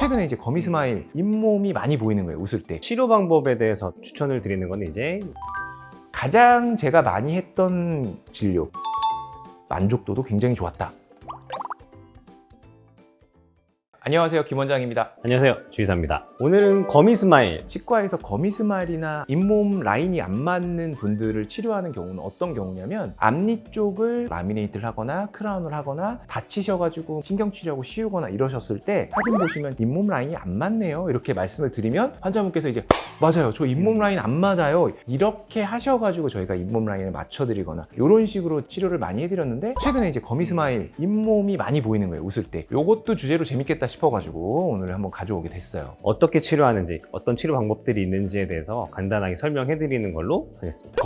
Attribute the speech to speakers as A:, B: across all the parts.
A: 최근에 이제 거미스마일 잇몸이 많이 보이는 거예요, 웃을 때.
B: 치료 방법에 대해서 추천을 드리는 건 이제
A: 가장 제가 많이 했던 진료, 만족도도 굉장히 좋았다. 안녕하세요, 김 원장입니다.
B: 안녕하세요, 주의사입니다. 오늘은 거미스마일.
A: 치과에서 거미스마일이나 잇몸 라인이 안 맞는 분들을 치료하는 경우는 어떤 경우냐면 앞니 쪽을 라미네이트를 하거나 크라운을 하거나 다치셔가지고 신경치료하고 씌우거나 이러셨을 때 사진 보시면 잇몸 라인이 안 맞네요 이렇게 말씀을 드리면 환자분께서 이제 맞아요, 저 잇몸 라인 안 맞아요 이렇게 하셔가지고 저희가 잇몸 라인을 맞춰드리거나 이런 식으로 치료를 많이 해드렸는데, 최근에 이제 거미스마일 잇몸이 많이 보이는 거예요, 웃을 때. 요것도 주제로 재밌겠다 싶어가지고 오늘 한번 가져오게 됐어요.
B: 어떻게 치료하는지, 어떤 치료 방법들이 있는지에 대해서 간단하게 설명해 드리는 걸로 하겠습니다.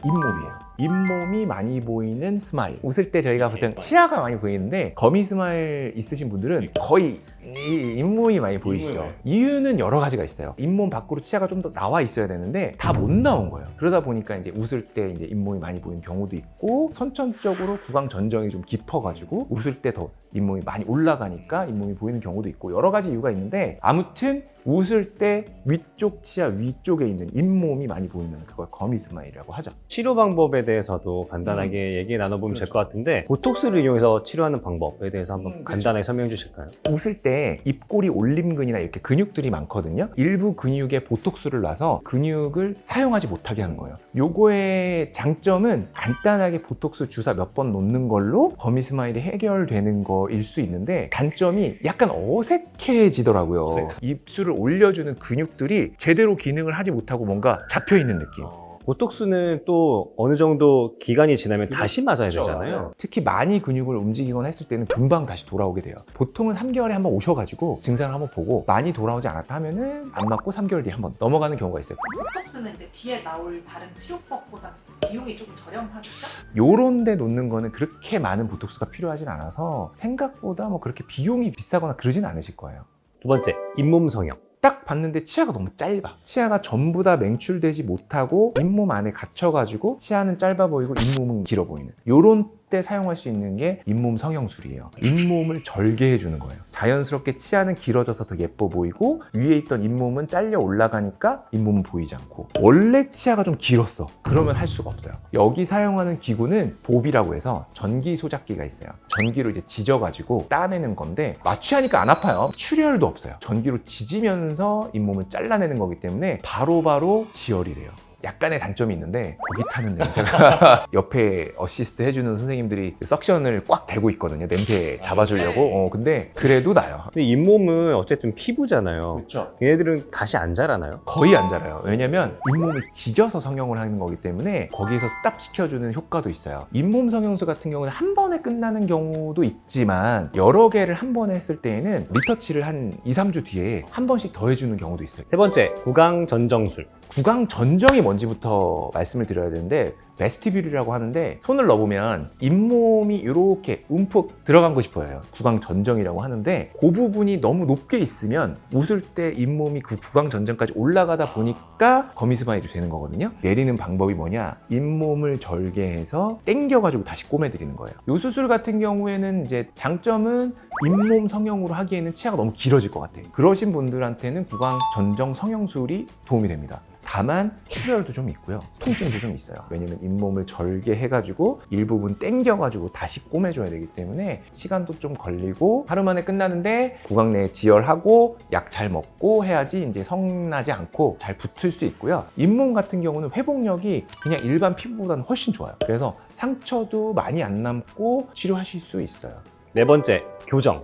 A: 잇몸이에요. 잇몸이 많이 보이는 스마일. 웃을 때 저희가 보통 치아가 많이 보이는데 거미 스마일 있으신 분들은 거의 이 잇몸이 많이 보이시죠. 이유는 여러 가지가 있어요. 잇몸 밖으로 치아가 좀 더 나와 있어야 되는데 다 못 나온 거예요. 그러다 보니까 이제 웃을 때 이제 잇몸이 많이 보이는 경우도 있고, 선천적으로 구강 전정이 좀 깊어가지고 웃을 때 더 잇몸이 많이 올라가니까 잇몸이 보이는 경우도 있고, 여러 가지 이유가 있는데 아무튼 웃을 때 위쪽 치아 위쪽에 있는 잇몸이 많이 보이면 그걸 거미 스마일이라고 하죠.
B: 치료 방법에 대해서도 간단하게 얘기 나눠보면 될 것 같은데, 보톡스를 이용해서 치료하는 방법에 대해서 한번 간단하게 설명해 주실까요?
A: 웃을 때 입꼬리 올림근이나 이렇게 근육들이 많거든요. 일부 근육에 보톡스를 놔서 근육을 사용하지 못하게 하는 거예요. 요거의 장점은 간단하게 보톡스 주사 몇 번 놓는 걸로 거미 스마일이 해결되는 거일 수 있는데, 단점이 약간 어색해지더라고요. 입술을 올려주는 근육들이 제대로 기능을 하지 못하고 뭔가 잡혀있는 느낌.
B: 보톡스는 또 어느 정도 기간이 지나면 다시 맞아야 되잖아요.
A: 특히 많이 근육을 움직이거나 했을 때는 금방 다시 돌아오게 돼요. 보통은 3개월에 한번 오셔가지고 증상을 한번 보고 많이 돌아오지 않았다 하면은 안 맞고 3개월 뒤에 한번 넘어가는 경우가 있어요.
C: 보톡스는 이제 뒤에 나올 다른 치료법보다 비용이 좀 저렴하겠죠?
A: 요런 데 놓는 거는 그렇게 많은 보톡스가 필요하진 않아서 생각보다 뭐 그렇게 비용이 비싸거나 그러진 않으실 거예요.
B: 두 번째, 잇몸 성형.
A: 딱 봤는데 치아가 너무 짧아. 치아가 전부 다 맹출되지 못하고 잇몸 안에 갇혀가지고 치아는 짧아 보이고 잇몸은 길어 보이는, 요런 때 사용할 수 있는 게 잇몸 성형술이에요. 잇몸을 절개해 주는 거예요. 자연스럽게 치아는 길어져서 더 예뻐 보이고 위에 있던 잇몸은 잘려 올라가니까 잇몸은 보이지 않고. 원래 치아가 좀 길었어, 그러면 할 수가 없어요. 여기 사용하는 기구는 봅이라고 해서 전기 소작기가 있어요. 전기로 이제 지져가지고 따내는 건데 마취하니까 안 아파요. 출혈도 없어요. 전기로 지지면서 잇몸을 잘라내는 거기 때문에 바로바로 지혈이 돼요. 약간의 단점이 있는데 고기 타는 냄새가 옆에 어시스트 해주는 선생님들이 석션을 꽉 대고 있거든요, 냄새 잡아주려고. 근데 그래도 나요.
B: 근데 잇몸은 어쨌든 피부잖아요.
A: 그렇죠.
B: 얘네들은 다시 안 자라나요?
A: 거의 안 자라요. 왜냐면 잇몸을 지져서 성형을 하는 거기 때문에 거기에서 스탑 시켜주는 효과도 있어요. 잇몸 성형술 같은 경우는 한 번에 끝나는 경우도 있지만 여러 개를 한 번에 했을 때에는 리터치를 한 2, 3주 뒤에 한 번씩 더 해주는 경우도 있어요.
B: 세 번째, 구강 전정술.
A: 구강 전정이 뭔지부터 말씀을 드려야 되는데, 베스티뷸리라고 하는데 손을 넣어보면 잇몸이 이렇게 움푹 들어간 것이 보여요. 구강 전정이라고 하는데 그 부분이 너무 높게 있으면 웃을 때 잇몸이 그 구강 전정까지 올라가다 보니까 거미스마일이 되는 거거든요. 내리는 방법이 뭐냐, 잇몸을 절개해서 당겨가지고 다시 꼬매드리는 거예요. 이 수술 같은 경우에는 이제 장점은 잇몸 성형으로 하기에는 치아가 너무 길어질 것 같아요. 그러신 분들한테는 구강 전정 성형술이 도움이 됩니다. 다만 출혈도 좀 있고요, 통증도 좀 있어요. 왜냐면 잇몸을 절개해가지고 일부분 당겨가지고 다시 꼬매줘야 되기 때문에 시간도 좀 걸리고 하루 만에 끝나는데 구강 내에 지혈하고 약 잘 먹고 해야지 이제 성나지 않고 잘 붙을 수 있고요. 잇몸 같은 경우는 회복력이 그냥 일반 피부보다는 훨씬 좋아요. 그래서 상처도 많이 안 남고 치료하실 수 있어요.
B: 네 번째, 교정.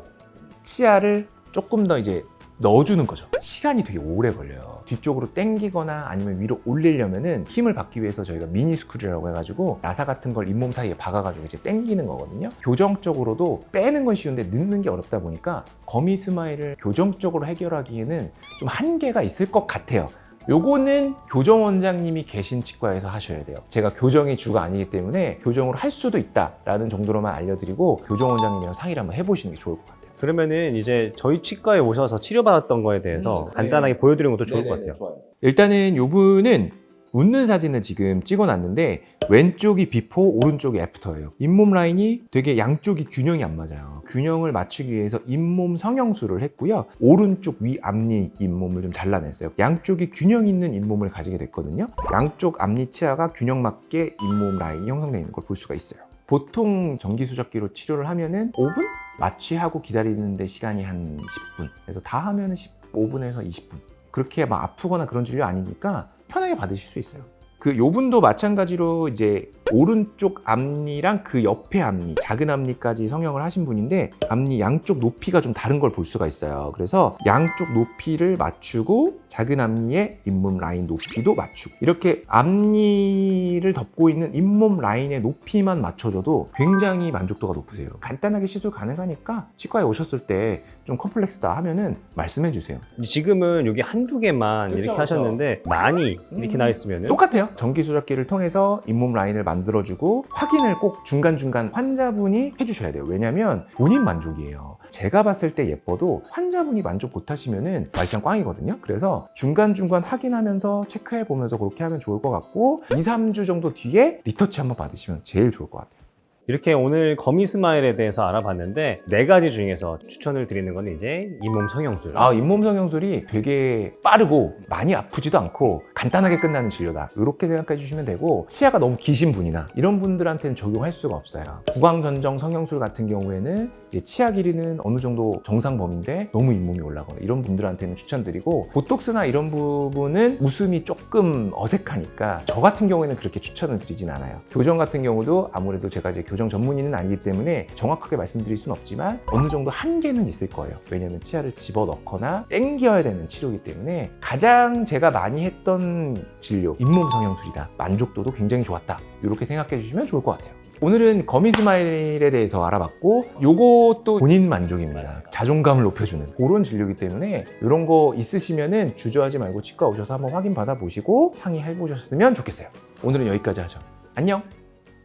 A: 치아를 조금 더 이제 넣어주는 거죠. 시간이 되게 오래 걸려요. 뒤쪽으로 당기거나 아니면 위로 올리려면은 힘을 받기 위해서 저희가 미니스크류라고 해가지고 나사 같은 걸 잇몸 사이에 박아가지고 이제 당기는 거거든요. 교정적으로도 빼는 건 쉬운데 넣는 게 어렵다 보니까 거미 스마일을 교정적으로 해결하기에는 좀 한계가 있을 것 같아요. 요거는 교정 원장님이 계신 치과에서 하셔야 돼요. 제가 교정이 주가 아니기 때문에 교정으로 할 수도 있다라는 정도로만 알려드리고 교정 원장님이랑 상의를 한번 해보시는 게 좋을 것 같아요.
B: 그러면은 이제 저희 치과에 오셔서 치료받았던 거에 대해서 간단하게 보여드리는 것도 좋을 것 같아요.
A: 좋아요. 일단은 요 분은 웃는 사진을 지금 찍어놨는데 왼쪽이 비포, 오른쪽이 애프터예요. 잇몸 라인이 되게 양쪽이 균형이 안 맞아요. 균형을 맞추기 위해서 잇몸 성형술을 했고요. 오른쪽 위 앞니 잇몸을 좀 잘라냈어요. 양쪽이 균형 있는 잇몸을 가지게 됐거든요. 양쪽 앞니 치아가 균형 맞게 잇몸 라인이 형성되어 있는 걸 볼 수가 있어요. 보통 전기수적기로 치료를 하면은 5분? 마취하고 기다리는데 시간이 한 10분. 그래서 다 하면은 15분에서 20분. 그렇게 막 아프거나 그런 진료 아니니까 편하게 받으실 수 있어요. 그 요분도 마찬가지로 이제 오른쪽 앞니랑 그 옆에 앞니, 작은 앞니까지 성형을 하신 분인데 앞니 양쪽 높이가 좀 다른 걸 볼 수가 있어요. 그래서 양쪽 높이를 맞추고 작은 앞니의 잇몸 라인 높이도 맞추고 이렇게 앞니를 덮고 있는 잇몸 라인의 높이만 맞춰줘도 굉장히 만족도가 높으세요. 간단하게 시술 가능하니까 치과에 오셨을 때 좀 컴플렉스다 하면은 말씀해 주세요.
B: 지금은 여기 한두 개만
A: 그렇죠,
B: 이렇게
A: 그렇죠.
B: 하셨는데 많이 이렇게 나 있으면은
A: 똑같아요. 전기수작기를 통해서 잇몸 라인을 만들어주고 확인을 꼭 중간중간 환자분이 해주셔야 돼요. 왜냐면 본인 만족이에요. 제가 봤을 때 예뻐도 환자분이 만족 못하시면은 말짱 꽝이거든요. 그래서 중간중간 확인하면서 체크해보면서 그렇게 하면 좋을 것 같고 2, 3주 정도 뒤에 리터치 한번 받으시면 제일 좋을 것 같아요.
B: 이렇게 오늘 거미 스마일에 대해서 알아봤는데 4가지 중에서 추천을 드리는 건 이제 잇몸 성형술.
A: 잇몸 성형술이 되게 빠르고 많이 아프지도 않고 간단하게 끝나는 진료다. 이렇게 생각해 주시면 되고 치아가 너무 기신 분이나 이런 분들한테는 적용할 수가 없어요. 구강전정 성형술 같은 경우에는 이제 치아 길이는 어느 정도 정상 범위인데 너무 잇몸이 올라가거나 이런 분들한테는 추천드리고 보톡스나 이런 부분은 웃음이 조금 어색하니까 저 같은 경우에는 그렇게 추천을 드리진 않아요. 교정 같은 경우도 아무래도 제가 이제 교정 전문의는 아니기 때문에 정확하게 말씀드릴 수는 없지만 어느 정도 한계는 있을 거예요. 왜냐면 치아를 집어넣거나 당겨야 되는 치료이기 때문에 가장 제가 많이 했던 진료 잇몸 성형술이다. 만족도도 굉장히 좋았다. 이렇게 생각해 주시면 좋을 것 같아요. 오늘은 거미 스마일에 대해서 알아봤고 요것도 본인 만족입니다. 자존감을 높여주는 그런 진료이기 때문에 이런 거 있으시면은 주저하지 말고 치과 오셔서 한번 확인 받아보시고 상의해 보셨으면 좋겠어요. 오늘은 여기까지 하죠. 안녕.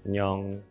B: 안녕.